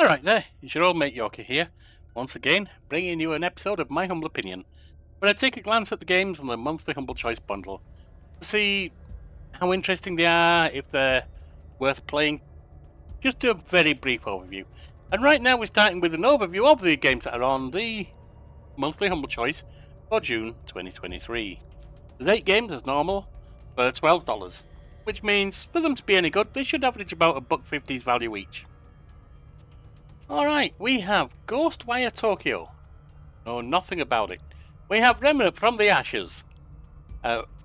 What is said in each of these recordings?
Alright there, it's your old mate Yorkie here, once again bringing you an episode of My Humble Opinion, where I take a glance at the games on the monthly Humble Choice bundle to see how interesting they are, if they're worth playing. Just do a very brief overview. And right now we're starting with an overview of the games that are on the monthly Humble Choice for June 2023. There's 8 games as normal for $12, which means for them to be any good, they should average about $1.50's value each. Alright, we have Ghostwire Tokyo. Know nothing about it. We have Remnant from the Ashes,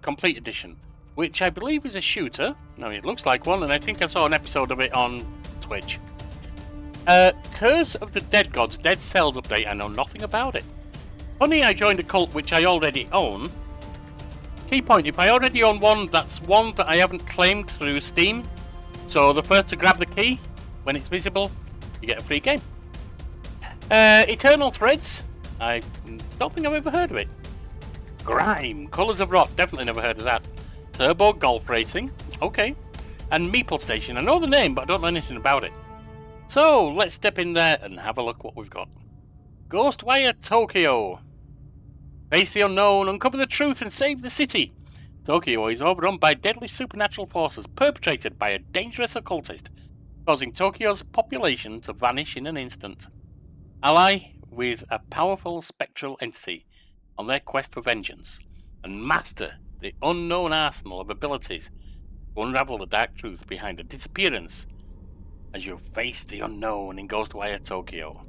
Complete Edition, which I believe is a shooter. No, it looks like one, and I think I saw an episode of it on Twitch. Curse of the Dead Gods Dead Cells update, I know nothing about it. Funny I joined a cult which I already own. Key point, if I already own one, that's one that I haven't claimed through Steam. So the first to grab the key, when it's visible, you get a free game. Eternal Threads, I don't think I've ever heard of it. Grime, Colours of Rot, definitely never heard of that. Turbo Golf Racing, okay. And Meeple Station, I know the name, but I don't know anything about it. So, let's step in there and have a look what we've got. Ghostwire Tokyo. Face the unknown, uncover the truth, and save the city. Tokyo is overrun by deadly supernatural forces perpetrated by a dangerous occultist, causing Tokyo's population to vanish in an instant. Ally with a powerful spectral entity on their quest for vengeance, and master the unknown arsenal of abilities to unravel the dark truth behind the disappearance as you face the unknown in Ghostwire Tokyo.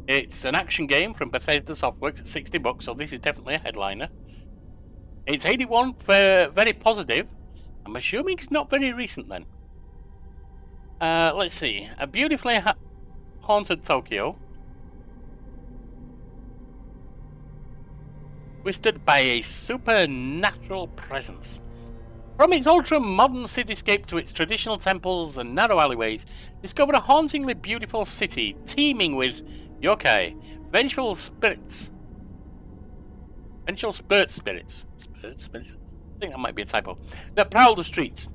It's an action game from Bethesda Softworks at $60, so this is definitely a headliner. It's 81 for very positive. I'm assuming it's not very recent then. Let's see. A beautifully haunted Tokyo, twisted by a supernatural presence. From its ultra-modern cityscape to its traditional temples and narrow alleyways, discover a hauntingly beautiful city teeming with yokai, vengeful spirits. Vengeful spirits. I think that might be a typo. That prowl the streets.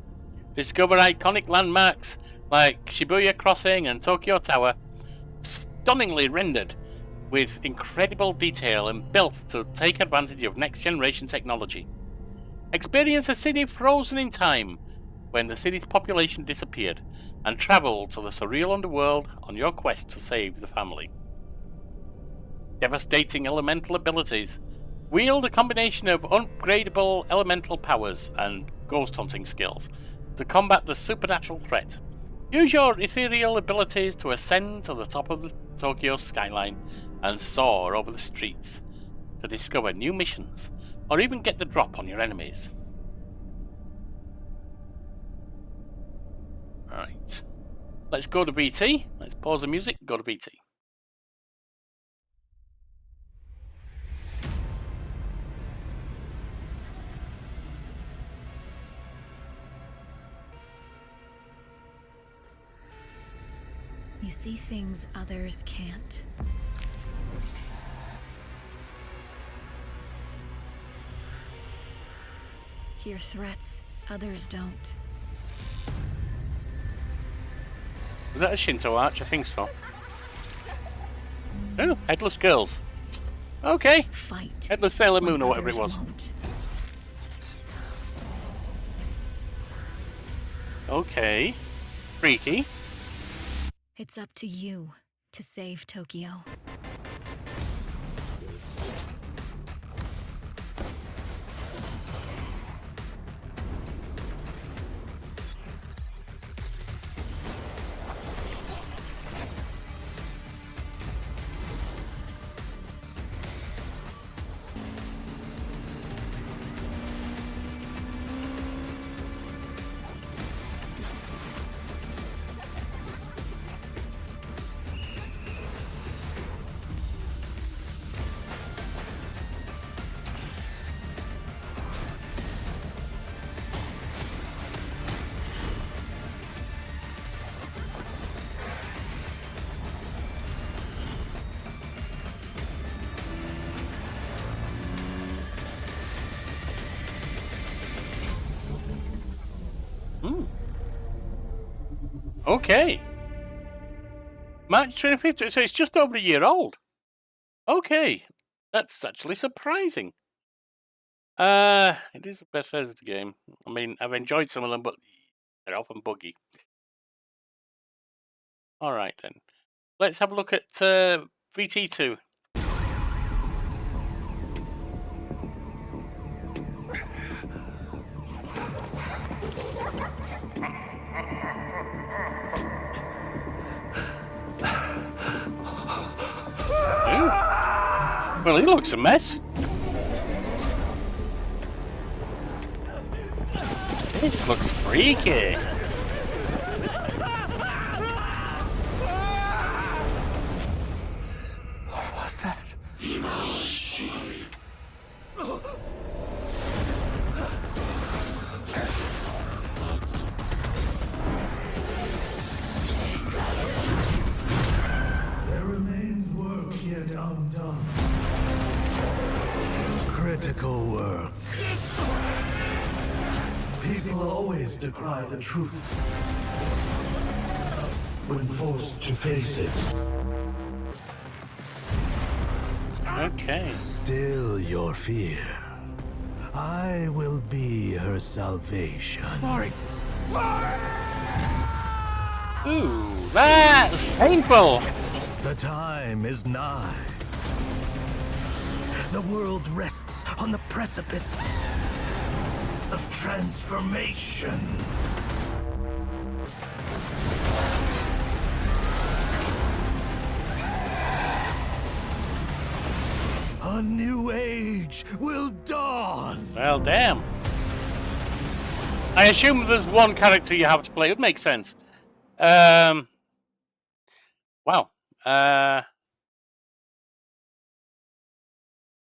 Discover iconic landmarks like Shibuya Crossing and Tokyo Tower, stunningly rendered with incredible detail and built to take advantage of next-generation technology. Experience a city frozen in time when the city's population disappeared, and travel to the surreal underworld on your quest to save the family. Devastating elemental abilities. Wield a combination of upgradable elemental powers and ghost hunting skills to combat the supernatural threat. Use your ethereal abilities to ascend to the top of the Tokyo skyline and soar over the streets to discover new missions, or even get the drop on your enemies. Alright. Let's go to VT. Let's pause the music, go to VT. You see things others can't. Hear threats others don't. Was that a Shinto arch? I think so. Oh, Headless Girls. Okay. Fight. Headless Sailor Moon or whatever it was. Won't. Okay. Freaky. It's up to you to save Tokyo. Okay. March 25th, so it's just over a year old. Okay, that's actually surprising. It is a Bethesda game. I mean, I've enjoyed some of them, but they're often buggy. All right, then. Let's have a look at VT2. Well, he looks a mess. This looks freaky. What was that? There remains work yet undone. Critical work. People always decry the truth when forced to face it. Okay. Still your fear. I will be her salvation. Ooh, that's painful. The time is nigh. The world rests on the precipice of transformation. A new age will dawn. Well, damn. I assume there's one character you have to play. It would make sense. Wow.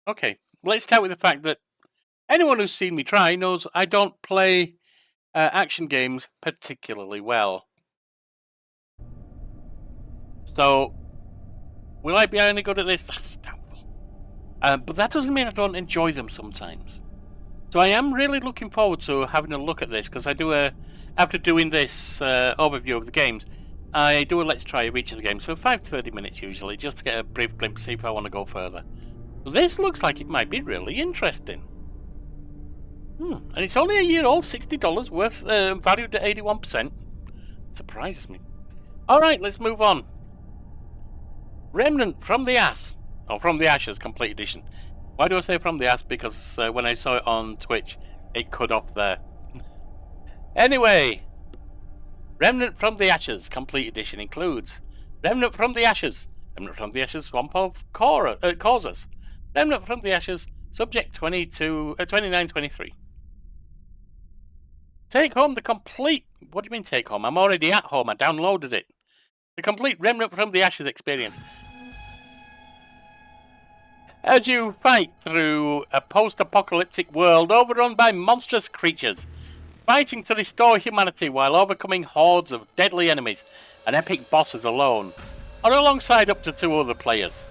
Okay, let's start with the fact that anyone who's seen me try knows I don't play action games particularly well. So, will I be any good at this? That's doubtful. But that doesn't mean I don't enjoy them sometimes. So I am really looking forward to having a look at this, because I do after doing this overview of the games, I do a let's try of each of the games for 5 to 30 minutes usually, just to get a brief glimpse, see if I want to go further. This looks like it might be really interesting. And it's only a year old, $60 worth, valued at 81%. Surprises me. Alright, let's move on. Remnant from the Ass. Or From the Ashes, Complete Edition. Why do I say From the Ass? Because when I saw it on Twitch, it cut off there. Anyway, Remnant from the Ashes, Complete Edition includes Remnant from the Ashes, Remnant from the Ashes, Swamp of Causes, Remnant from the Ashes, Subject 2923. Take home the complete... What do you mean take home? I'm already at home. I downloaded it. The complete Remnant from the Ashes experience. As you fight through a post-apocalyptic world overrun by monstrous creatures, fighting to restore humanity while overcoming hordes of deadly enemies and epic bosses alone, or alongside up to 2 other players.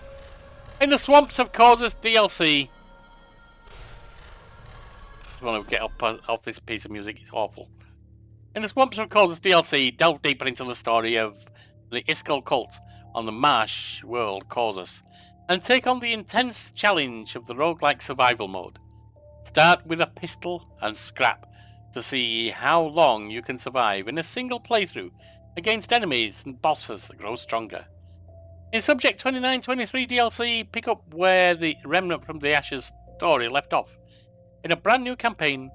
In the Swamps of Causes DLC... I want to get off this piece of music, it's awful. In the Swamps of Causes DLC, delve deeper into the story of the Iskall cult on the Marsh world Causes, and take on the intense challenge of the roguelike survival mode. Start with a pistol and scrap to see how long you can survive in a single playthrough against enemies and bosses that grow stronger. In Subject 2923 DLC, pick up where the Remnant from the Ashes story left off, in a brand new campaign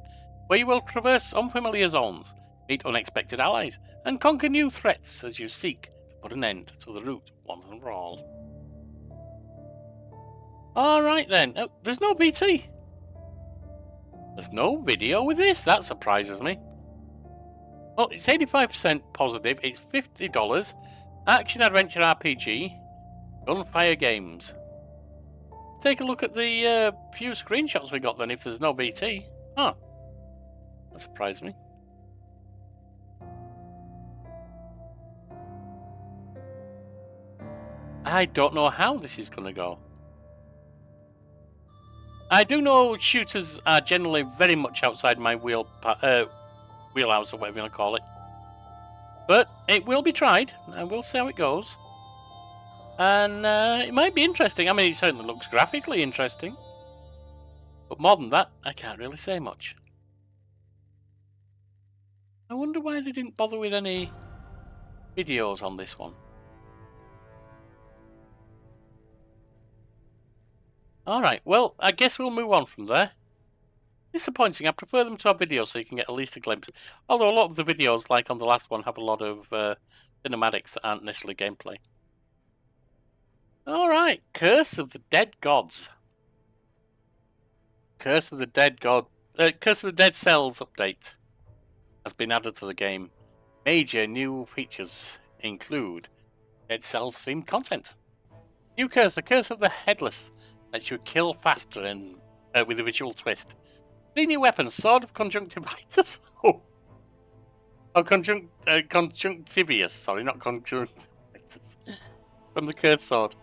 where you will traverse unfamiliar zones, meet unexpected allies, and conquer new threats as you seek to put an end to the root once and for all. Alright then, there's no VT. There's no video with this, that surprises me. Well, it's 85% positive, it's $50, Action Adventure RPG, Gunfire Games. Let's take a look at the few screenshots we got then if there's no VT. Huh, that surprised me. I don't know how this is going to go. I do know shooters are generally very much outside my wheelhouse, or whatever you want to call it. But it will be tried, and we'll see how it goes. And it might be interesting. I mean, it certainly looks graphically interesting. But more than that, I can't really say much. I wonder why they didn't bother with any videos on this one. Alright, well, I guess we'll move on from there. Disappointing, I prefer them to our videos so you can get at least a glimpse. Although a lot of the videos, like on the last one, have a lot of cinematics that aren't necessarily gameplay. Alright, Curse of the Dead Gods. Curse of the Dead Cells update has been added to the game. Major new features include Dead Cells themed content. New curse, the Curse of the Headless, lets you kill faster and with a visual twist. 3 new weapons, Sword of Conjunctivitis. Conjunctivius, sorry, not Conjunctivitis. From the Cursed Sword.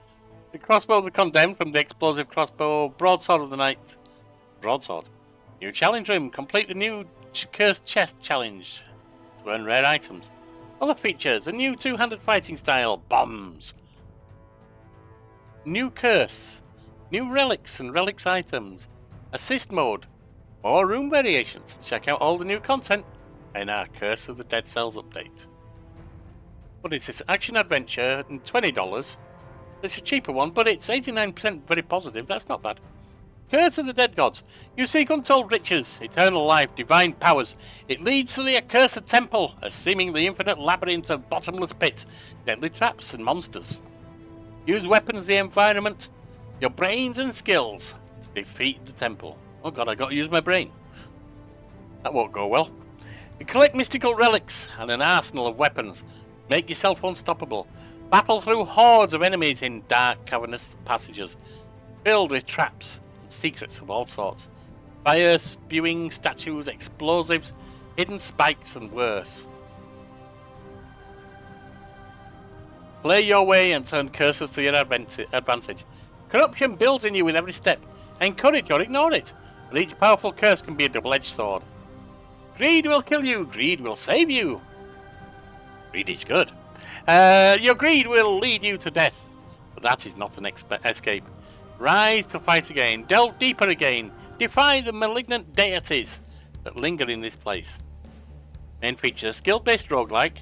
The Crossbow of the Condemned from the Explosive Crossbow. Broadsword of the Night. Broadsword. New challenge room, complete the new Cursed Chest challenge to earn rare items. Other features, a new two-handed fighting style, bombs. New curse, new relics and relics items, assist mode, more room variations. Check out all the new content in our Curse of the Dead Cells update. What is this? Action adventure and $20. It's a cheaper one, but it's 89% very positive. That's not bad. Curse of the Dead Gods. You seek untold riches, eternal life, divine powers. It leads to the accursed temple, a seemingly infinite labyrinth of bottomless pits, deadly traps and monsters. Use weapons, the environment, your brains and skills to defeat the temple. Oh god, I gotta use my brain. That won't go well. You collect mystical relics and an arsenal of weapons. Make yourself unstoppable. Battle through hordes of enemies in dark, cavernous passages, filled with traps and secrets of all sorts. Fire, spewing statues, explosives, hidden spikes, and worse. Play your way and turn curses to your advantage. Corruption builds in you with every step. Encourage or ignore it. But each powerful curse can be a double-edged sword. Greed will kill you. Greed will save you. Greed is good. Your greed will lead you to death. But that is not an escape. Rise to fight again. Delve deeper again. Defy the malignant deities that linger in this place. Main feature, skill-based roguelike.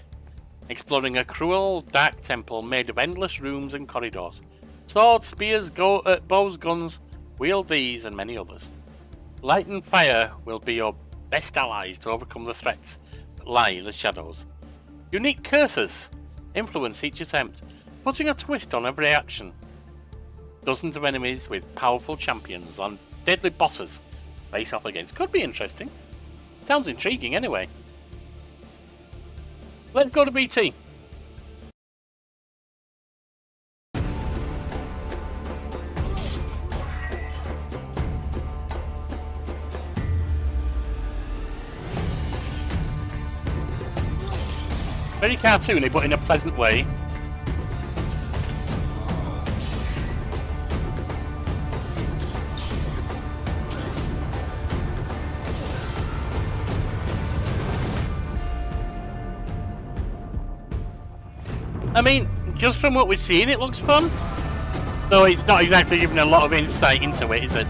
Exploring a cruel, dark temple made of endless rooms and corridors. Swords, spears, bows, guns, wield these and many others. Light and fire will be your best allies to overcome the threats that lie in the shadows. Unique curses influence each attempt, putting a twist on every action. Dozens of enemies with powerful champions on deadly bosses face off against. Could be interesting. Sounds intriguing anyway. Let's go to BT. Very cartoony, but in a pleasant way. I mean, just from what we've seen, it looks fun. Though it's not exactly giving a lot of insight into it, is it?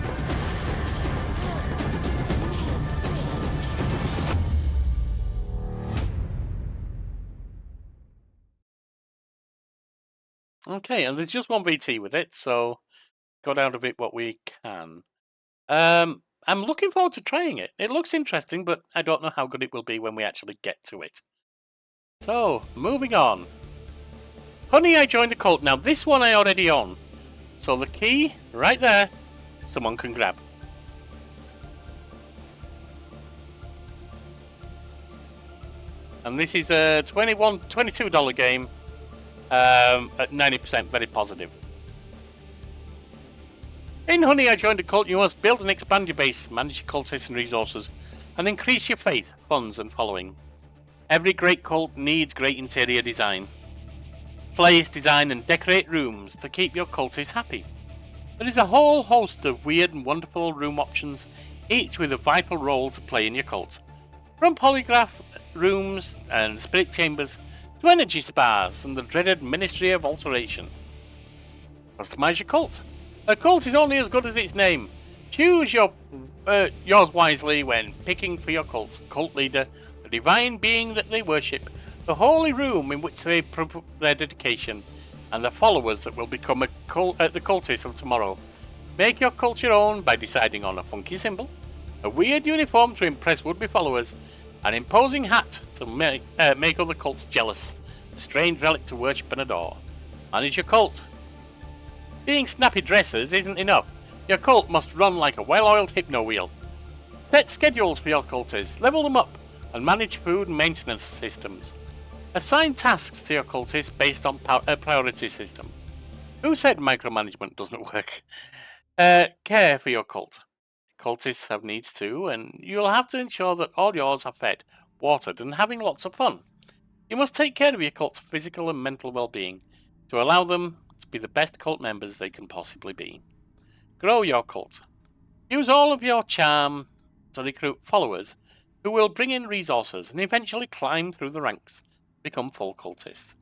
Okay, and there's just one VT with it, so got out of it what we can. I'm looking forward to trying it. It looks interesting, but I don't know how good it will be when we actually get to it. So, moving on. Honey, I Joined a Cult. Now, this one I already own. So the key, right there, someone can grab. And this is a $22 game at 90%, very positive. In Honey, I Joined a Cult, you must build and expand your base, manage your cultists and resources, and increase your faith, funds, and following. Every great cult needs great interior design. Place, design, and decorate rooms to keep your cultists happy. There is a whole host of weird and wonderful room options, each with a vital role to play in your cult. From polygraph rooms and spirit chambers to energy spas and the dreaded Ministry of Alteration. Customize your cult. A cult is only as good as its name. Choose yours wisely when picking for your cult. Cult leader, the divine being that they worship, the holy room in which they prove their dedication, and the followers that will become the cultists of tomorrow. Make your cult your own by deciding on a funky symbol, a weird uniform to impress would-be followers, an imposing hat to make other cults jealous, a strange relic to worship and adore. Manage your cult. Being snappy dresses isn't enough. Your cult must run like a well-oiled hypno wheel. Set schedules for your cultists, level them up, and manage food and maintenance systems. Assign tasks to your cultists based on a priority system. Who said micromanagement doesn't work? Care for your cult. Cultists have needs too, and you'll have to ensure that all yours are fed, watered, and having lots of fun. You must take care of your cult's physical and mental well-being to allow them to be the best cult members they can possibly be. Grow your cult. Use all of your charm to recruit followers who will bring in resources and eventually climb through the ranks, become full cultists.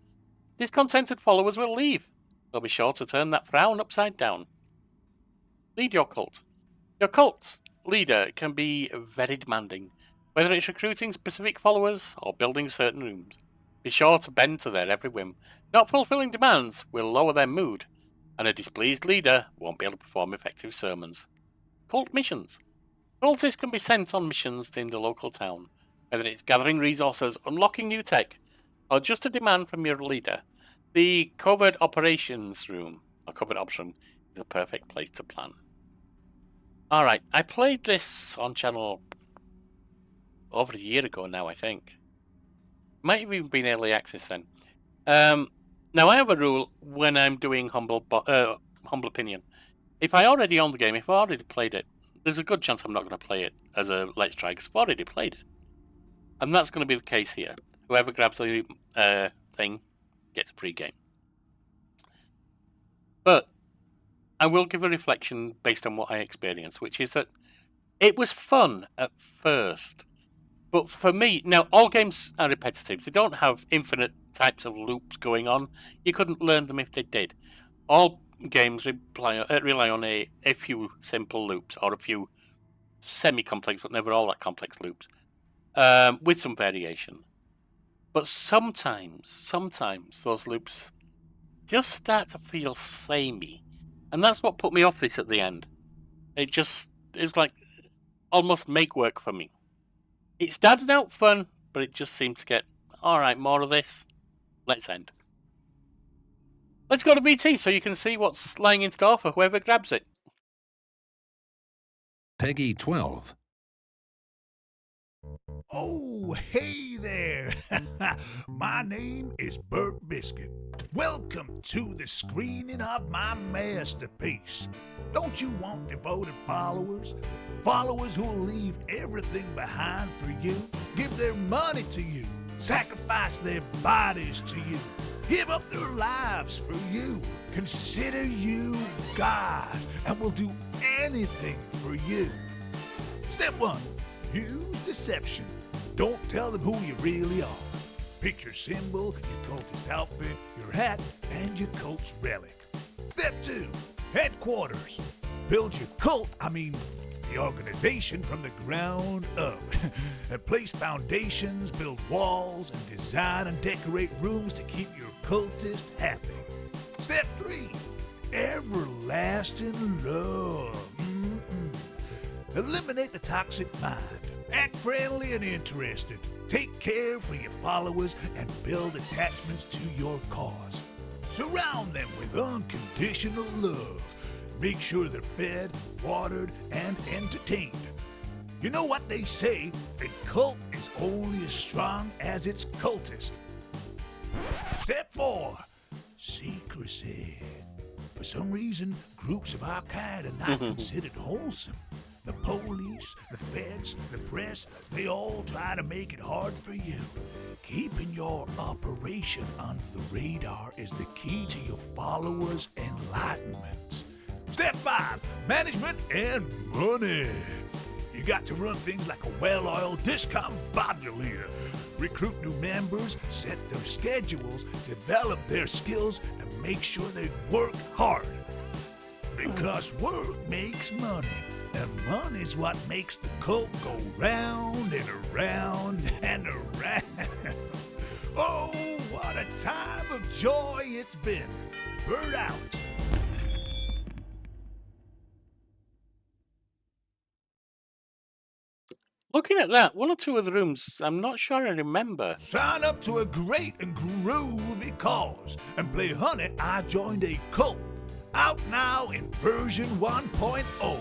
Discontented followers will leave. They'll be sure to turn that frown upside down. Lead your cult. Your cult's leader can be very demanding, whether it's recruiting specific followers or building certain rooms. Be sure to bend to their every whim. Not fulfilling demands will lower their mood, and a displeased leader won't be able to perform effective sermons. Cult missions. Cultists can be sent on missions in the local town, whether it's gathering resources, unlocking new tech, or just a demand from your leader. The covert operations room, or covert option, is a perfect place to plan. Alright, I played this on channel over a year ago now, I think. Might have even been early access then. Now I have a rule when I'm doing humble opinion. If I already own the game, if I already played it, there's a good chance I'm not going to play it as a Let's Try, because I've already played it. And that's going to be the case here. Whoever grabs the thing gets a pre-game. But I will give a reflection based on what I experienced, which is that it was fun at first. But for me, now all games are repetitive. They don't have infinite types of loops going on. You couldn't learn them if they did. All games rely on a few simple loops or a few semi-complex, but never all that complex loops, with some variation. But sometimes those loops just start to feel samey. And that's what put me off this at the end. It was like almost make work for me. It started out fun, but it just seemed to get, alright, more of this. Let's end. Let's go to BT so you can see what's lying in store for whoever grabs it. Peggy 12. Oh, hey there! My name is Bert Biscuit. Welcome to the screening of my masterpiece. Don't you want devoted followers? Followers who'll leave everything behind for you, give their money to you, sacrifice their bodies to you, give up their lives for you, consider you God, and will do anything for you. Step 1. Use deception. Don't tell them who you really are. Pick your symbol, your cultist outfit, your hat, and your cult's relic. Step 2. Headquarters. Build your cult, the organization, from the ground up. Place foundations, build walls, and design and decorate rooms to keep your cultist happy. Step 3. Everlasting love. Eliminate the toxic mind. Act friendly and interested. Take care for your followers and build attachments to your cause. Surround them with unconditional love. Make sure they're fed, watered, and entertained. You know what they say, a cult is only as strong as its cultist. Step 4. Secrecy. For some reason, groups of our kind are not considered wholesome. The police, the feds, the press, they all try to make it hard for you. Keeping your operation under the radar is the key to your followers' enlightenment. Step 5. Management and money. You got to run things like a well-oiled discombobulator. Recruit new members, set their schedules, develop their skills, and make sure they work hard. Because work makes money, and money's what makes the cult go round and around and around. Oh, what a time of joy it's been. Bird out. Looking at that, one or two of the rooms, I'm not sure I remember. Sign up to a great and groovy cause and play Honey, I Joined a Cult. Out now in version 1.0.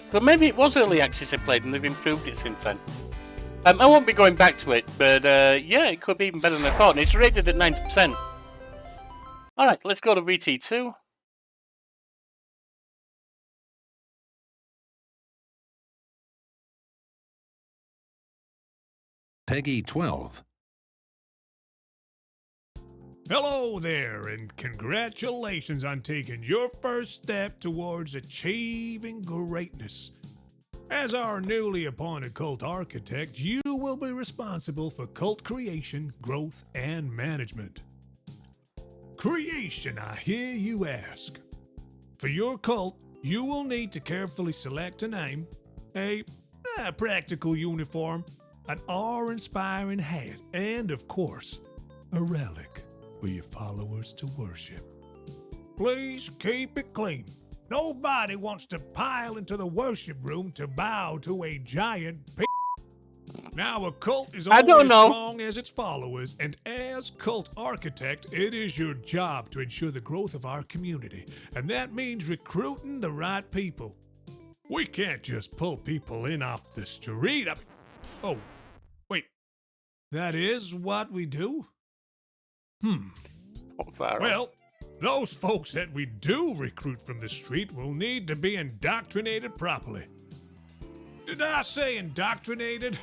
So maybe it was early access I played and they've improved it since then. I won't be going back to it, but yeah, it could be even better than I thought. And it's rated at 90%. Alright, let's go to VT2. Peggy 12. Hello there, and congratulations on taking your first step towards achieving greatness. As our newly appointed cult architect, you will be responsible for cult creation, growth, and management. Creation, I hear you ask. For your cult, you will need to carefully select a name, a practical uniform, an awe-inspiring hat, and, of course, a relic for your followers to worship. Please keep it clean. Nobody wants to pile into the worship room to bow to a giant Now, a cult is only as strong as its followers, and as cult architect, it is your job to ensure the growth of our community, and that means recruiting the right people. We can't just pull people in off the street. Oh, wait. That is what we do? Well, those folks that we do recruit from the street will need to be indoctrinated properly. Did I say indoctrinated?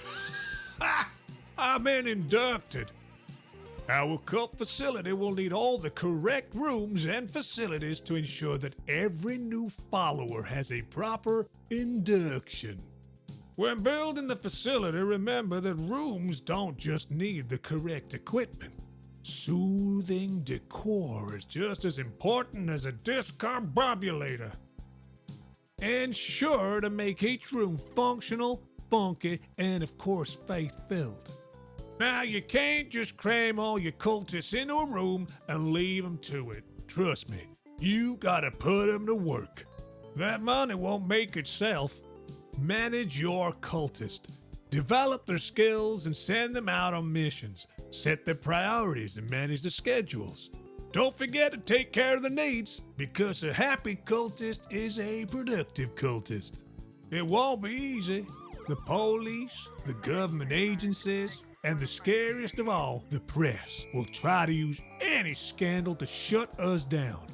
I meant inducted. Our cult facility will need all the correct rooms and facilities to ensure that every new follower has a proper induction. When building the facility, remember that rooms don't just need the correct equipment. Soothing decor is just as important as a discombobulator. And sure to make each room functional, funky, and of course faith-filled. Now, you can't just cram all your cultists into a room and leave them to it. Trust me, you gotta put them to work. That money won't make itself. Manage your cultists. Develop their skills and send them out on missions. Set their priorities and manage the schedules. Don't forget to take care of the needs, because a happy cultist is a productive cultist. It won't be easy. The police, the government agencies, and the scariest of all, the press, will try to use any scandal to shut us down.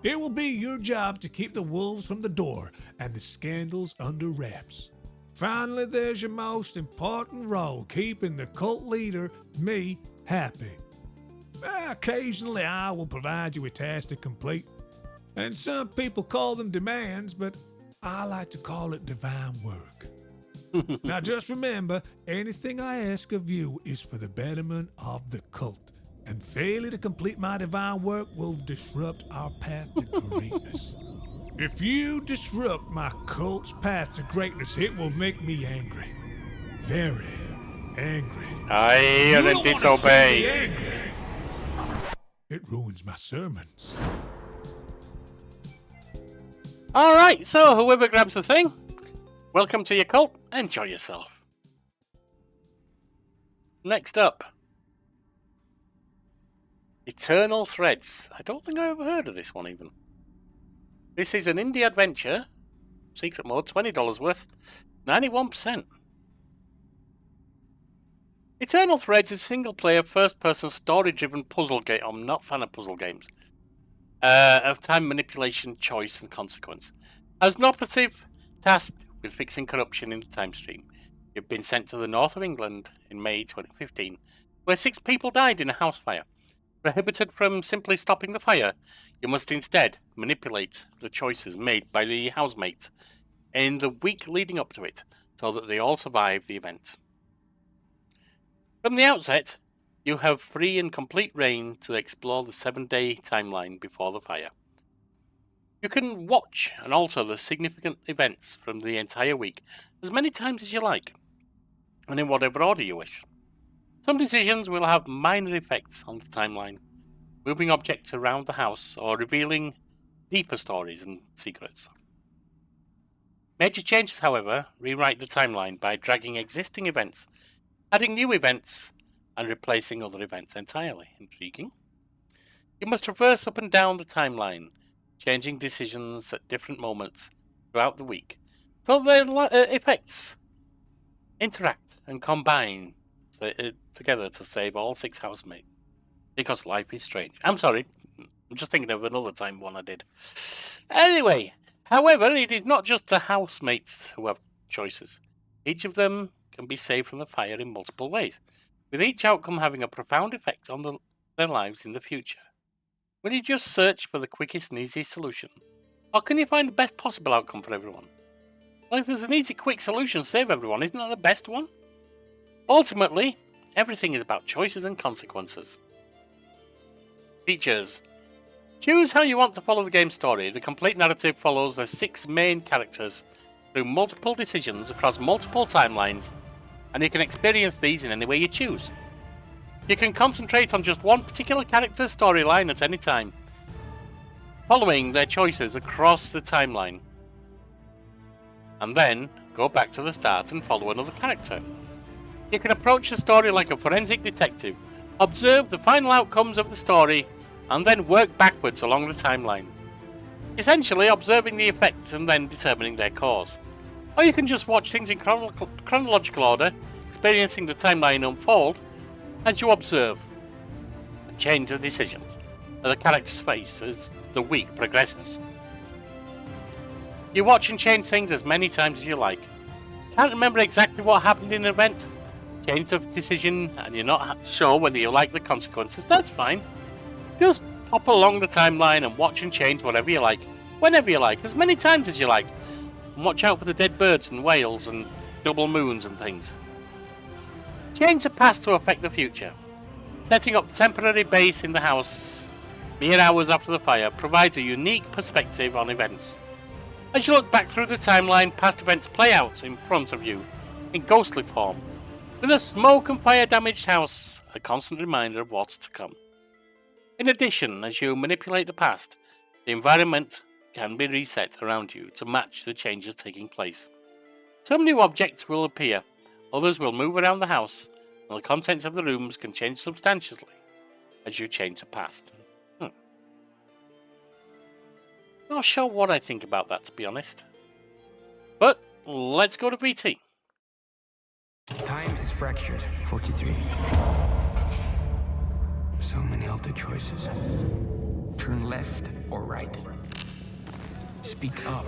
It will be your job to keep the wolves from the door and the scandals under wraps. Finally, there's your most important role, keeping the cult leader, me, happy. Occasionally, I will provide you with tasks to complete, and some people call them demands, but I like to call it divine work. Now, just remember, anything I ask of you is for the betterment of the cult, and failure to complete my divine work will disrupt our path to greatness. If you disrupt my cult's path to greatness, it will make me angry. Very angry. I hear and disobey. It ruins my sermons. Alright, so whoever grabs the thing, welcome to your cult. Enjoy yourself. Next up, Eternal Threads. I don't think I've ever heard of this one even. This is an indie adventure, secret mode, $20 worth, 91%. Eternal Threads is a single-player, first-person, story-driven puzzle game. I'm not a fan of puzzle games. Of time manipulation, choice, and consequence. As an operative tasked with fixing corruption in the time stream, you've been sent to the north of England in May 2015, where 6 people died in a house fire. Prohibited from simply stopping the fire, you must instead manipulate the choices made by the housemates in the week leading up to it, so that they all survive the event. From the outset, you have free and complete reign to explore the 7-day timeline before the fire. You can watch and alter the significant events from the entire week as many times as you like, and in whatever order you wish. Some decisions will have minor effects on the timeline, moving objects around the house or revealing deeper stories and secrets. Major changes, however, rewrite the timeline by dragging existing events, adding new events, and replacing other events entirely. Intriguing. You must traverse up and down the timeline, changing decisions at different moments throughout the week, so their effects interact and combine together to save all 6 housemates. Because life is strange. I'm sorry, I'm just thinking of another time one I did. Anyway, however, it is not just the housemates who have choices. Each of them can be saved from the fire in multiple ways, with each outcome having a profound effect on their lives in the future. Will you just search for the quickest and easiest solution? Or can you find the best possible outcome for everyone? Well, if there's an easy, quick solution to save everyone, isn't that the best one? Ultimately, everything is about choices and consequences. Features. Choose how you want to follow the game's story. The complete narrative follows the 6 main characters through multiple decisions across multiple timelines, and you can experience these in any way you choose. You can concentrate on just one particular character's storyline at any time, following their choices across the timeline, and then go back to the start and follow another character. You can approach the story like a forensic detective, observe the final outcomes of the story, and then work backwards along the timeline, essentially observing the effects and then determining their cause. Or you can just watch things in chronological order, experiencing the timeline unfold as you observe and change the decisions that the characters face as the week progresses. You watch and change things as many times as you like. Can't remember exactly what happened in an event? Change the decision and you're not sure whether you like the consequences? That's fine. Just hop along the timeline and watch and change whatever you like, whenever you like, as many times as you like. And watch out for the dead birds and whales and double moons and things. Change the past to affect the future. Setting up temporary base in the house mere hours after the fire provides a unique perspective on events. As you look back through the timeline, past events play out in front of you in ghostly form, with a smoke and fire damaged house a constant reminder of what's to come. In addition, as you manipulate the past, the environment can be reset around you to match the changes taking place. Some new objects will appear, others will move around the house, and the contents of the rooms can change substantially as you change the past. Not sure what I think about that, to be honest. But let's go to VT. Time is fractured, 43. So many altered choices. Turn left or right. Speak up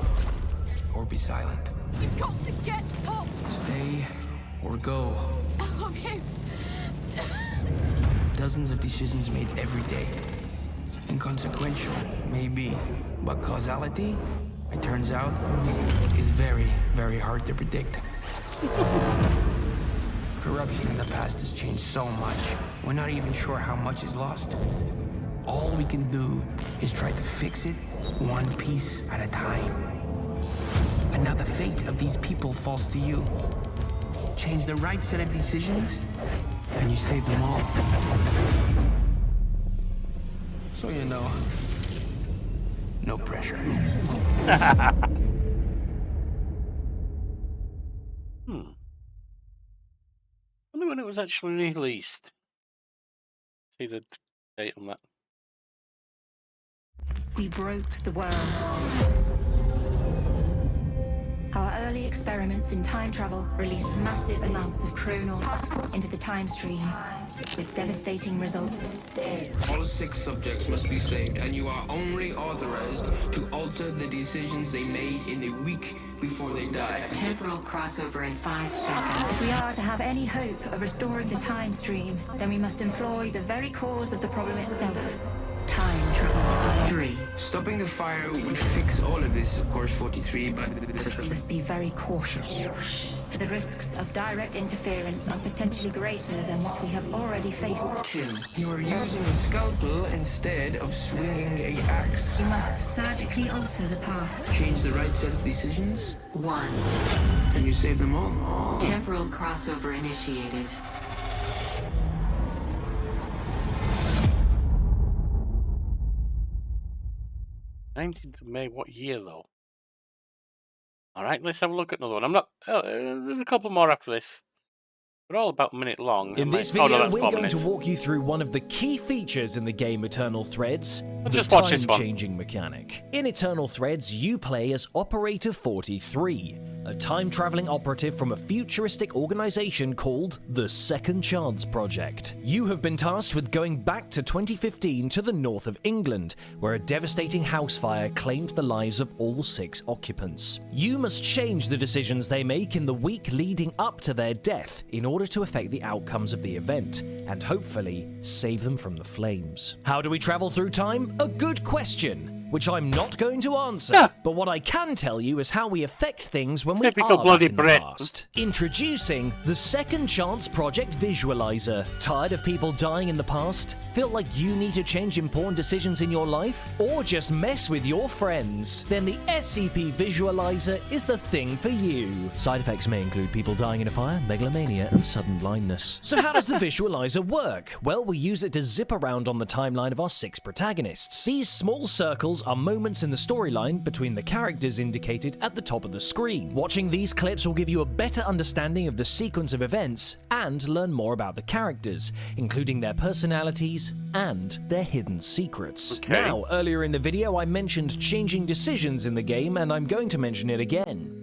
or be silent. We've got to get up! Stay or go. I love you! Dozens of decisions made every day. Inconsequential, maybe. But causality, it turns out, is very, very hard to predict. Corruption in the past has changed so much, we're not even sure how much is lost. All we can do is try to fix it one piece at a time. And now the fate of these people falls to you. Change the right set of decisions, and you save them all. So you know, no pressure. I wonder when it was actually released. See the date on that. We broke the world. Our early experiments in time travel released massive amounts of chronal particles into the time stream, with devastating results. All 6 subjects must be saved, and you are only authorized to alter the decisions they made in the week before they die. Temporal crossover in 5 seconds. If we are to have any hope of restoring the time stream, then we must employ the very cause of the problem itself. Time travel. 3. Stopping the fire would fix all of this, of course, 43, but... We must be very cautious. The risks of direct interference are potentially greater than what we have already faced. 2. You are using a scalpel instead of swinging a axe. We must surgically alter the past. Change the right set of decisions, 1. and you save them all. Temporal crossover initiated. 19th of May, what year though? Alright, let's have a look at another one. I'm not. There's a couple more after this. They're all about a minute long. In this video, we're going to walk you through one of the key features in the game Eternal Threads, the time-changing mechanic. In Eternal Threads, you play as Operator 43, a time-traveling operative from a futuristic organization called the Second Chance Project. You have been tasked with going back to 2015 to the north of England, where a devastating house fire claimed the lives of all 6 occupants. You must change the decisions they make in the week leading up to their death in order to affect the outcomes of the event, and hopefully save them from the flames. How do we travel through time? A good question, which I'm not going to answer. But what I can tell you is how we affect things when we are back in the past. Introducing the Second Chance Project Visualizer. Tired of people dying in the past? Feel like you need to change important decisions in your life? Or just mess with your friends? Then the SCP Visualizer is the thing for you. Side effects may include people dying in a fire, megalomania, and sudden blindness. So how does the Visualizer work? Well, we use it to zip around on the timeline of our 6 protagonists. These small circles are moments in the storyline between the characters indicated at the top of the screen. Watching these clips will give you a better understanding of the sequence of events and learn more about the characters, including their personalities and their hidden secrets. Now, earlier in the video I mentioned changing decisions in the game, and I'm going to mention it again.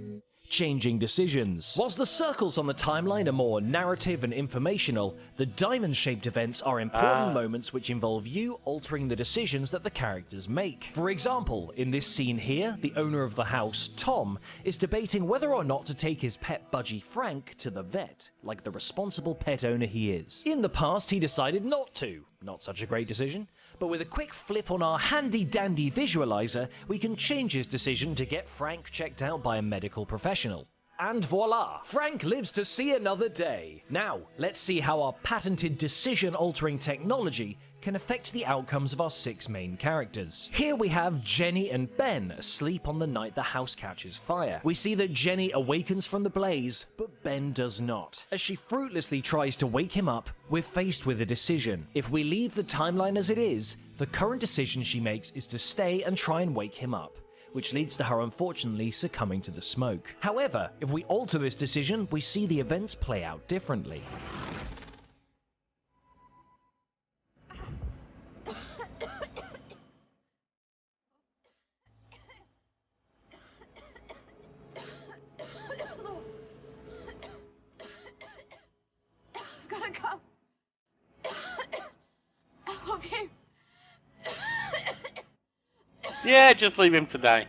Changing decisions. Whilst the circles on the timeline are more narrative and informational, the diamond-shaped events are important moments which involve you altering the decisions that the characters make. For example, in this scene here, the owner of the house, Tom, is debating whether or not to take his pet budgie Frank to the vet, like the responsible pet owner he is. In the past, he decided not to. Not such a great decision, but with a quick flip on our handy-dandy visualizer, we can change his decision to get Frank checked out by a medical professional. And voila! Frank lives to see another day. Now, let's see how our patented decision-altering technology can affect the outcomes of our 6 main characters. Here we have Jenny and Ben asleep on the night the house catches fire. We see that Jenny awakens from the blaze, but Ben does not. As she fruitlessly tries to wake him up, we're faced with a decision. If we leave the timeline as it is, the current decision she makes is to stay and try and wake him up, which leads to her unfortunately succumbing to the smoke. However, if we alter this decision, we see the events play out differently. Yeah, just leave him to die.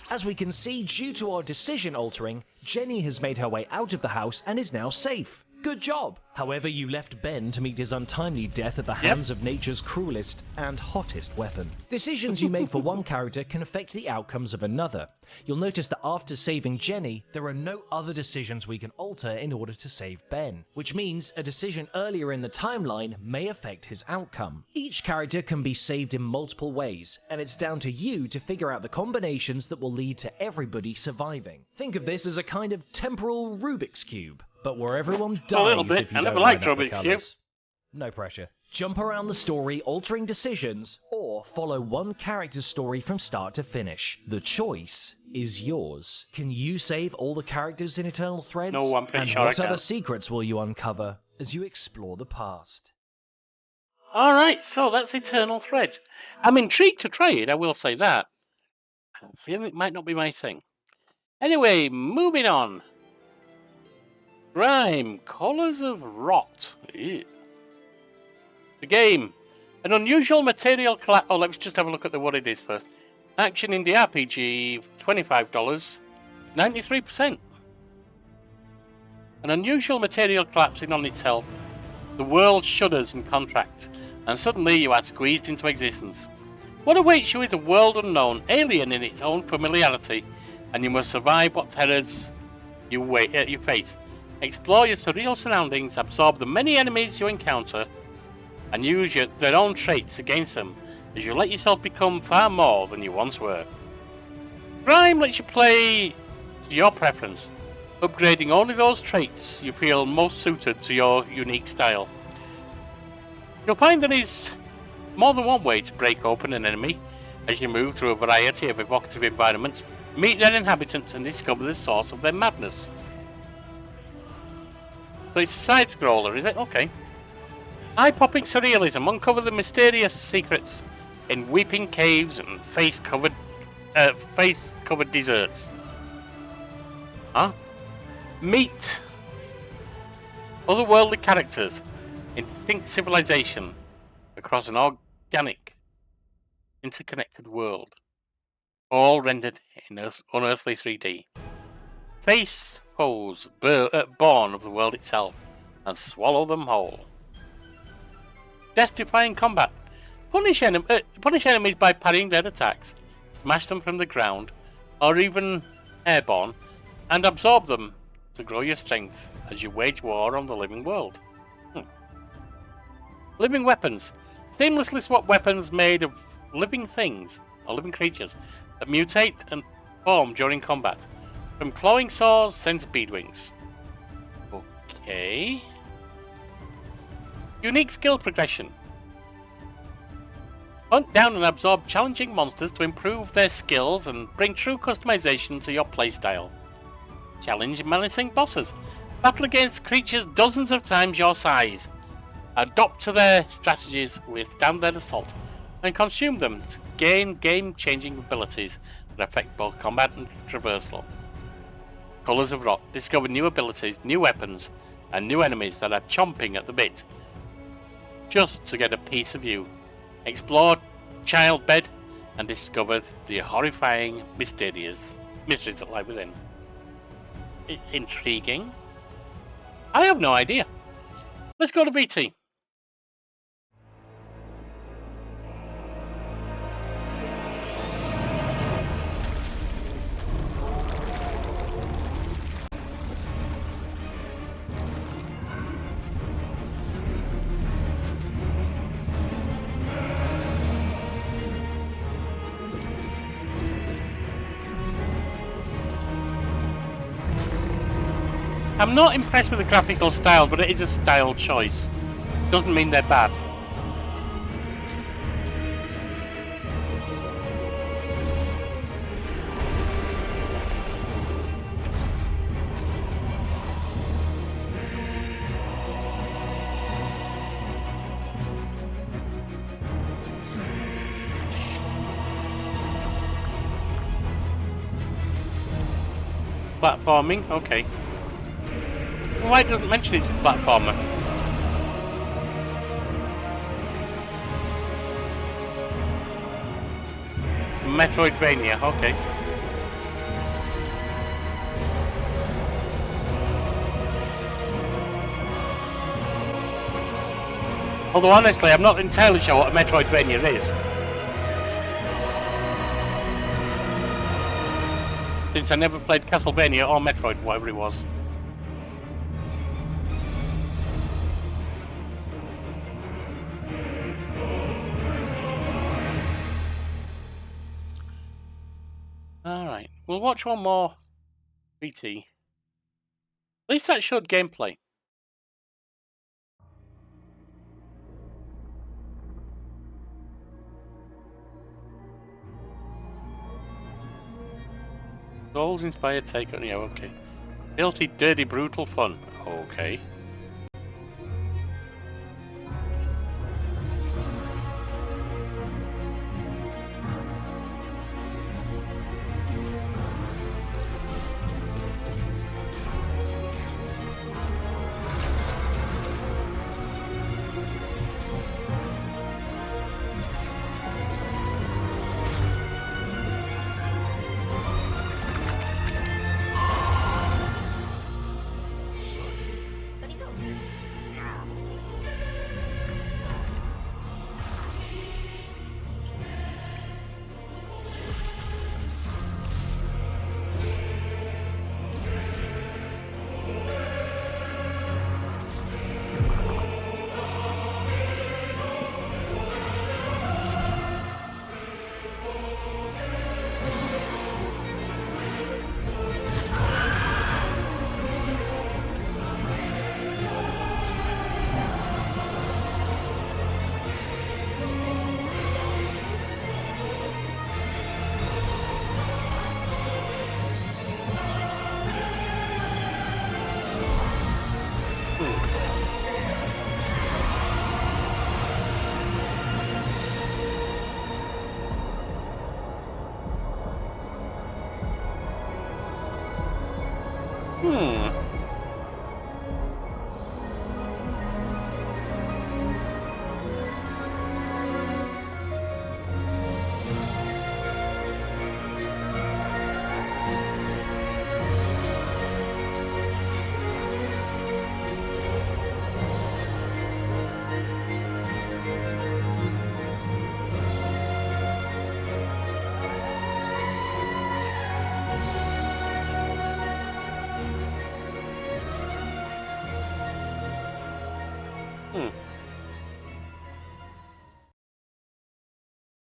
As we can see, due to our decision altering, Jenny has made her way out of the house and is now safe. Good job! However, you left Ben to meet his untimely death at the hands of nature's cruelest and hottest weapon. Decisions you made for one character can affect the outcomes of another. You'll notice that after saving Jenny, there are no other decisions we can alter in order to save Ben, which means a decision earlier in the timeline may affect his outcome. Each character can be saved in multiple ways, and it's down to you to figure out the combinations that will lead to everybody surviving. Think of this as a kind of temporal Rubik's Cube, but where everyone dies a little bit. if you I don't never liked line up the Rubik's Cube. colours. No pressure. Jump around the story altering decisions, or follow one character's story from start to finish. The choice is yours. Can you save all the characters in Eternal Threads? No, I'm pretty and sure I what can. other secrets will you uncover as you explore the past? Alright, so that's Eternal Thread. I'm intrigued to try it, I will say that. I'm feeling it might not be my thing. Anyway, moving on. Grime, Colours of Rot. Ew. The game. An unusual material collapse. Oh, let's just have a look at what it is first. Action indie RPG, $25. 93%. An unusual material collapsing on itself. The world shudders in contract, and suddenly you are squeezed into existence. What awaits you is a world unknown, alien in its own familiarity, and you must survive what terrors you face. Explore your surreal surroundings, absorb the many enemies you encounter, and use their own traits against them as you let yourself become far more than you once were. Grime lets you play to your preference, upgrading only those traits you feel most suited to your unique style. You'll find there is more than one way to break open an enemy as you move through a variety of evocative environments, meet their inhabitants, and discover the source of their madness. So it's a side-scroller, is it? Okay. Eye-popping surrealism. Uncover the mysterious secrets in weeping caves and face-covered deserts. Huh? Meet otherworldly characters in distinct civilization across an organic, interconnected world, all rendered in unearthly 3D. Face foes born of the world itself and swallow them whole. Death-defying combat. Punish enemies by parrying their attacks, smash them from the ground, or even airborne, and absorb them to grow your strength as you wage war on the living world. Living weapons. Seamlessly swap weapons made of living things, or living creatures, that mutate and form during combat. From clawing saws, centipede wings. Okay. Unique skill progression. Hunt down and absorb challenging monsters to improve their skills and bring true customization to your playstyle. Challenge menacing bosses. Battle against creatures dozens of times your size. Adopt to their strategies, withstand their assault, and consume them to gain game-changing abilities that affect both combat and traversal. Colors of Rot. Discover new abilities, new weapons, and new enemies that are chomping at the bit just to get a piece of you. Explore Childbed and discover the horrifying mysteries that lie within. Intriguing? I have no idea. Let's go to VT. I'm not impressed with the graphical style, but it is a style choice. Doesn't mean they're bad. Platforming, okay. Why doesn't it mention it's a platformer? Metroidvania, okay. Although honestly, I'm not entirely sure what a Metroidvania is. Since I never played Castlevania or Metroid, whatever it was. Alright, we'll watch one more VT. At least that showed gameplay. Souls inspired take on, yeah, okay. Filthy, dirty, brutal fun. Okay.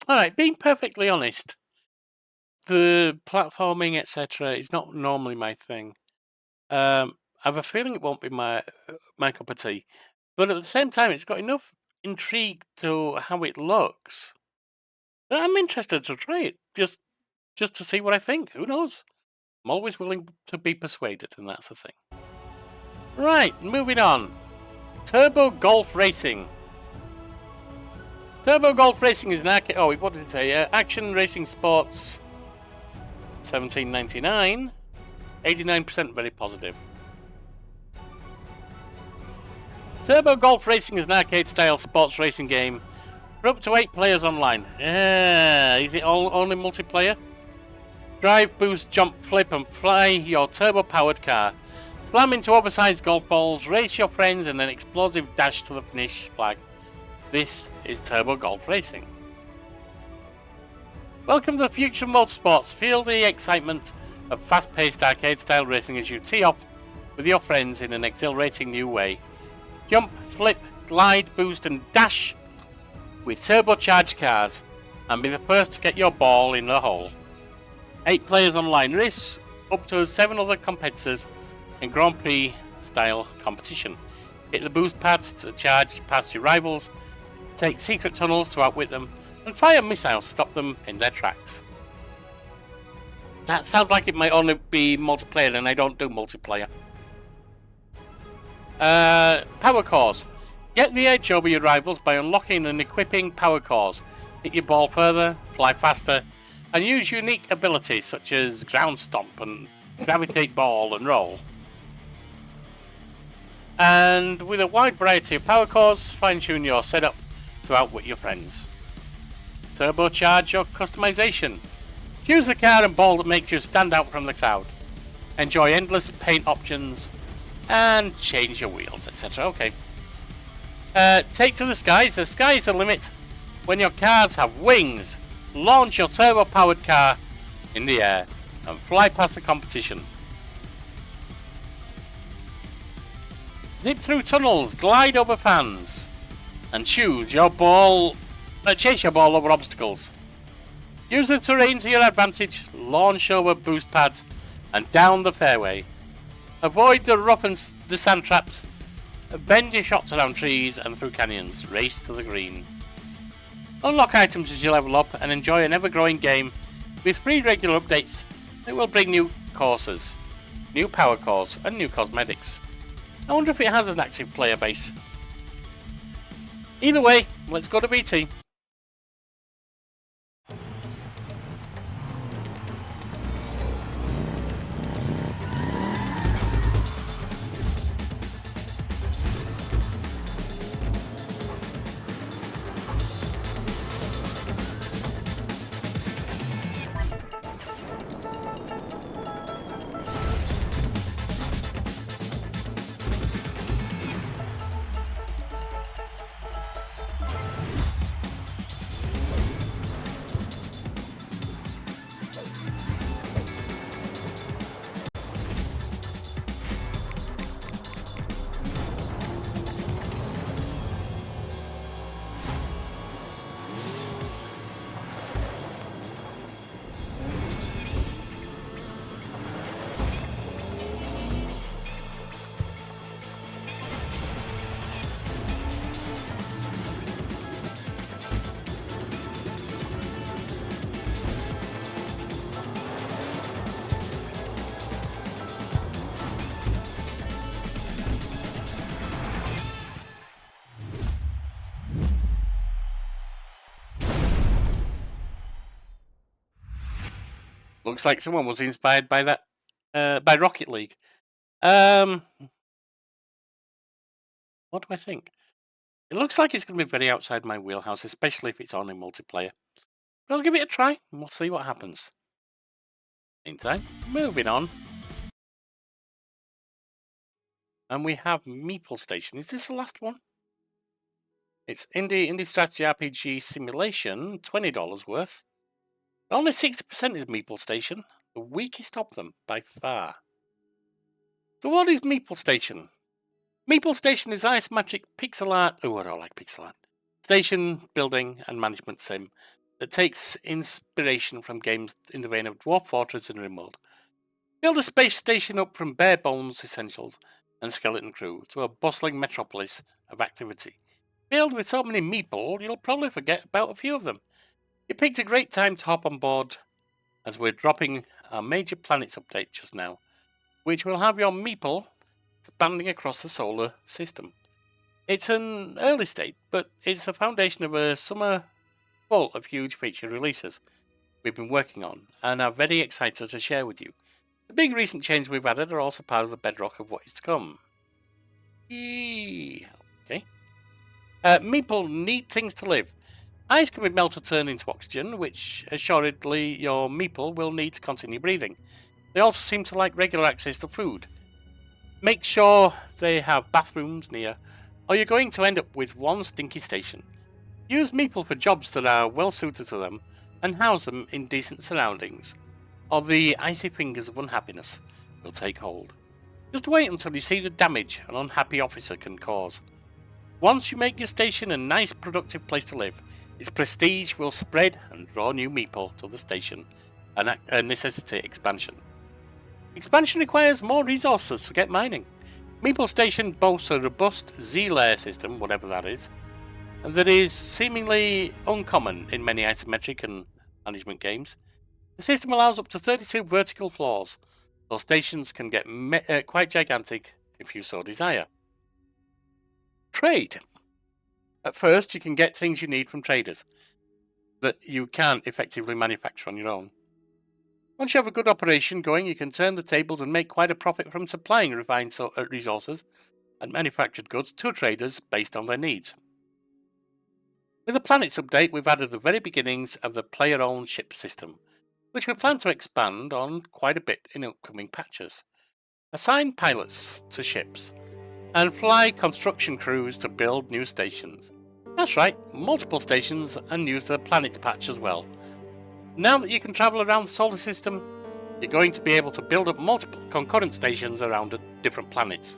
Alright, being perfectly honest, the platforming, etc., is not normally my thing. I have a feeling it won't be my cup of tea. But at the same time, it's got enough intrigue to how it looks that I'm interested to try it, just to see what I think. Who knows? I'm always willing to be persuaded, and that's the thing. Right, moving on. Turbo Golf Racing. Turbo Golf Racing is an arcade. Oh, what did it say? Action Racing Sports. 17.99. 89% very positive. Turbo Golf Racing is an arcade-style sports racing game for up to 8 players online. Is it only multiplayer? Drive, boost, jump, flip, and fly your turbo-powered car. Slam into oversized golf balls, race your friends, and an explosive dash to the finish flag. This is Turbo Golf Racing. Welcome to the future of motorsports. Feel the excitement of fast-paced arcade-style racing as you tee off with your friends in an exhilarating new way. Jump, flip, glide, boost, and dash with turbocharged cars, and be the first to get your ball in the hole. 8 players online race up to 7 other competitors in Grand Prix-style competition. Hit the boost pads to charge past your rivals, take secret tunnels to outwit them, and fire missiles to stop them in their tracks. That sounds like it might only be multiplayer, and I don't do multiplayer. Power cores. Get the edge over your rivals by unlocking and equipping power cores. Hit your ball further, fly faster, and use unique abilities such as ground stomp and gravitate ball and roll. And with a wide variety of power cores, fine-tune your setup to outwit your friends. Turbocharge your customization. Choose the car and ball that makes you stand out from the crowd. Enjoy endless paint options and change your wheels, etc. Okay. Take to the skies. The sky is the limit. When your cars have wings, launch your turbo-powered car in the air and fly past the competition. Zip through tunnels, glide over fans, and chase your ball over obstacles. Use the terrain to your advantage, launch over boost pads, and down the fairway. Avoid the rough and the sand traps. Bend your shots around trees and through canyons. Race to the green. Unlock items as you level up and enjoy an ever-growing game with free regular updates that will bring new courses, new power cores, and new cosmetics. I wonder if it has an active player base. Either way, let's go to BT. Looks like someone was inspired by that, by Rocket League. What do I think? It looks like it's going to be very outside my wheelhouse, especially if it's on in multiplayer. But I'll give it a try, and we'll see what happens. Meantime, moving on. And we have Meeple Station. Is this the last one? It's Indie Strategy RPG Simulation, $20 worth. Only 60% is Meeple Station, the weakest of them by far. So what is Meeple Station? Meeple Station is isometric pixel art. Oh, I don't like pixel art. Station building and management sim that takes inspiration from games in the vein of Dwarf Fortress and RimWorld. Build a space station up from bare bones essentials and skeleton crew to a bustling metropolis of activity. Filled with so many meeple, you'll probably forget about a few of them. You picked a great time to hop on board as we're dropping our major planets update just now, which will have your meeple expanding across the solar system. It's an early state, but it's the foundation of a summer full of huge feature releases we've been working on and are very excited to share with you. The big recent changes we've added are also part of the bedrock of what is to come. Okay. Meeple need things to live. Ice can be melted to turn into oxygen, which assuredly your meeple will need to continue breathing. They also seem to like regular access to food. Make sure they have bathrooms near, or you're going to end up with one stinky station. Use meeple for jobs that are well suited to them and house them in decent surroundings, or the icy fingers of unhappiness will take hold. Just wait until you see the damage an unhappy officer can cause. Once you make your station a nice productive place to live, its prestige will spread and draw new meeple to the station and necessitate expansion. Expansion requires more resources to get mining. Meeple Station boasts a robust Z-layer system, whatever that is, and that is seemingly uncommon in many isometric and management games. The system allows up to 32 vertical floors, so stations can get quite gigantic if you so desire. Trade. At first, you can get things you need from traders that you can't effectively manufacture on your own. Once you have a good operation going, you can turn the tables and make quite a profit from supplying refined resources and manufactured goods to traders based on their needs. With the Planets update, we've added the very beginnings of the player-owned ship system, which we plan to expand on quite a bit in upcoming patches. Assign pilots to ships, and fly construction crews to build new stations. That's right, multiple stations and use the Planets patch as well. Now that you can travel around the solar system, you're going to be able to build up multiple concurrent stations around different planets.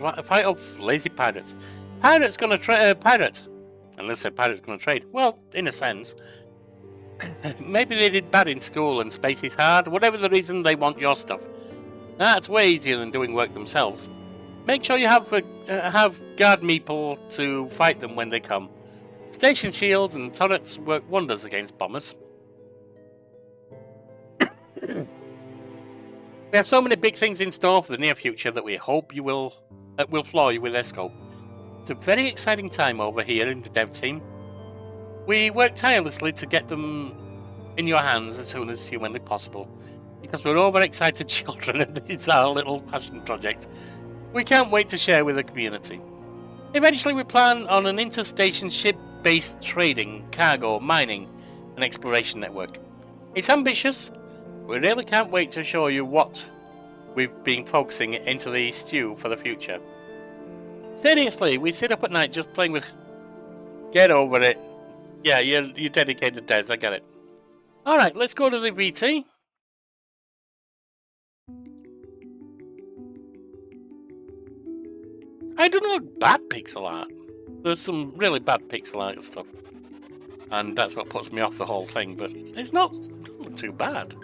A fight of lazy pirates. Pirates gonna pirate. Unless they're pirates gonna trade. Well, in a sense. Maybe they did bad in school and space is hard. Whatever the reason, they want your stuff. That's way easier than doing work themselves. Make sure you have guard meeple to fight them when they come. Station shields and turrets work wonders against bombers. We have so many big things in store for the near future that we hope you will floor you with their scope. It's a very exciting time over here in the dev team. We work tirelessly to get them in your hands as soon as humanly possible, because we're overexcited children and it's our little passion project. We can't wait to share with the community. Eventually we plan on an interstation ship-based trading, cargo, mining and exploration network. It's ambitious. We really can't wait to show you what we've been focusing into the stew for the future. Seriously, we sit up at night just playing with... Get over it. Yeah, you're dedicated devs, I get it. Alright, let's go to the VT. I don't know bad pixel art. There's some really bad pixel art stuff. And that's what puts me off the whole thing, but it's not too bad.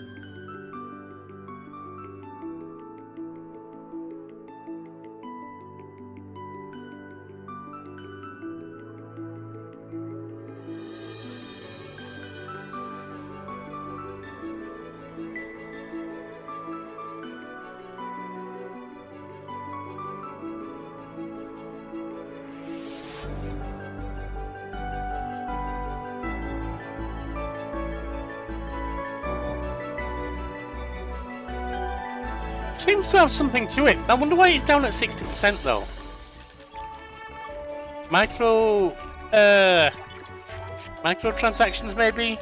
Seems to have something to it. I wonder why it's down at 60% though. Microtransactions maybe?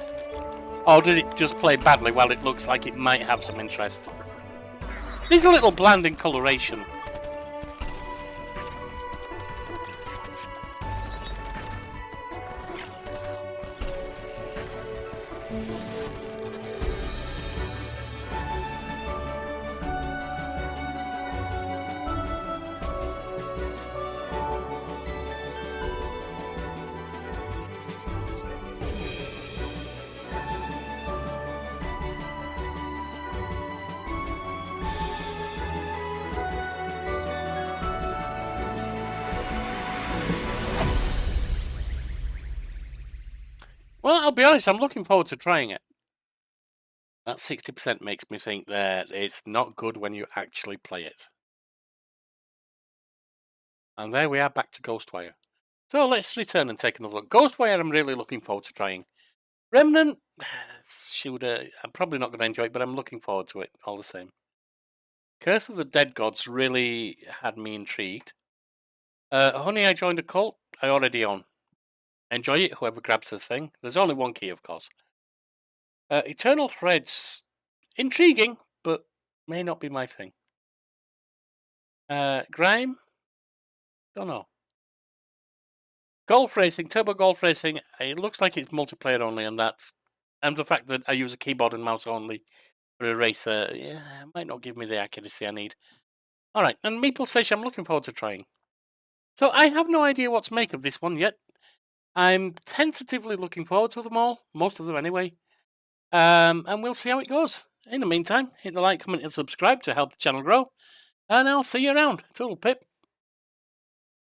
Or did it just play badly while it looks like it might have some interest? It is a little bland in coloration. Well, I'll be honest, I'm looking forward to trying it. That 60% makes me think that it's not good when you actually play it. And there we are, back to Ghostwire. So let's return and take another look. Ghostwire I'm really looking forward to trying. Remnant, I'm probably not going to enjoy it, but I'm looking forward to it all the same. Curse of the Dead Gods really had me intrigued. Honey, I Joined a Cult, I already own. Enjoy it, whoever grabs the thing. There's only one key, of course. Eternal Threads, intriguing, but may not be my thing. Grime, don't know. Golf Racing, Turbo Golf Racing, it looks like it's multiplayer only, and the fact that I use a keyboard and mouse only for a racer, yeah, it might not give me the accuracy I need. Alright, and Meeple Station, I'm looking forward to trying. So I have no idea what to make of this one yet. I'm tentatively looking forward to them all, most of them anyway. And we'll see how it goes. In the meantime, hit the like, comment, and subscribe to help the channel grow. And I'll see you around. Total Pip.